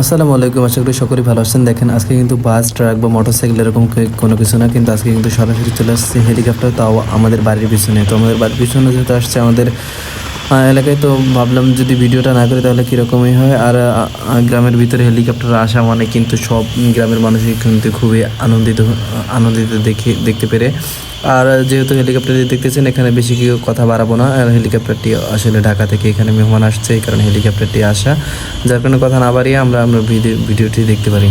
আসসালামু আলাইকুম, আশা করি সকলেই ভালো আছেন। দেখেন আজকে কিন্তু বাস, ট্রাক বা মোটরসাইকেল এরকম কোনো কিছু না, কিন্তু আজকে কিন্তু সরাসরি চলে আসছে হেলিকপ্টার, তাও আমাদের বাড়ির পিছনে। তো আমাদের বাড়ির পিছনে যেহেতু আসছে আমাদের এলাকায়, তো ভাবলাম যদি ভিডিওটা না করি তাহলে কীরকমই হয়। আর গ্রামের ভিতরে হেলিকপ্টার আসা মানে কিন্তু সব গ্রামের মানুষই কিন্তু খুবই আনন্দিত দেখতে পেরে। আর যেহেতু হেলিকপ্টার দেখতেছেন, এখানে বেশি কেউ কথা বাড়াবো না। আর হেলিকপ্টারটি আসলে ঢাকা থেকে এখানে মেহমান আসছে, এই কারণে হেলিকপ্টারটি আসা, যার কারণে কথা না বাড়িয়ে আমরা আমরা ভিডিওটি দেখতে পারি।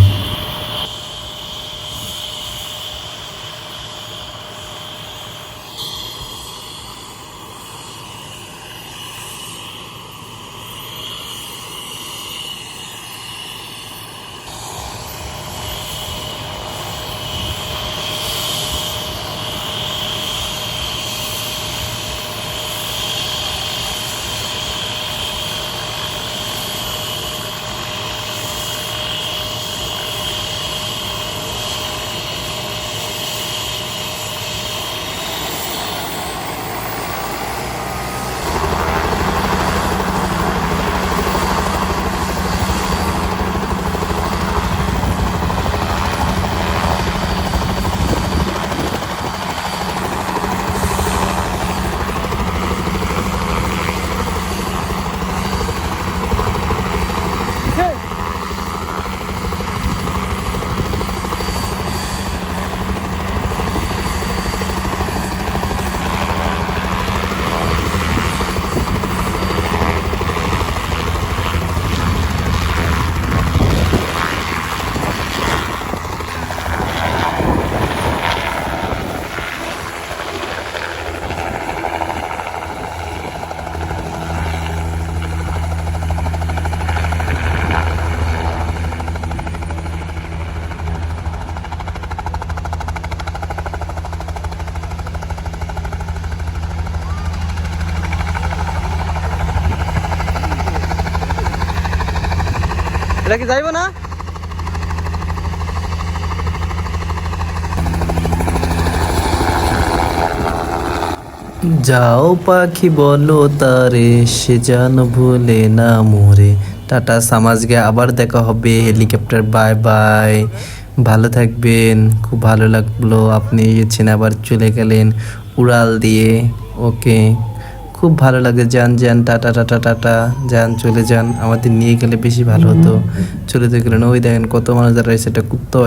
এটা কি যাইব না? যাও পাখি বলো তারে, সে যেন ভুলে না মোরে। টাটা, সামাজকে আবার দেখা হবে। হেলিকপ্টার বাই বাই, ভালো থাকবেন। খুব ভালো লাগলো আপনি এসেছেন, আবার চলে গেলেন উড়াল দিয়ে। ওকে, খুব ভালো লাগে। যান যান, টাটা টাটা টাটা, যান, চলে যান। আমাদের নিয়ে গেলে বেশি ভালো হতো, চলে তো গেলেন। ওই দেখেন কত মানুষ দাঁড়ায়, সেটা কুত্তা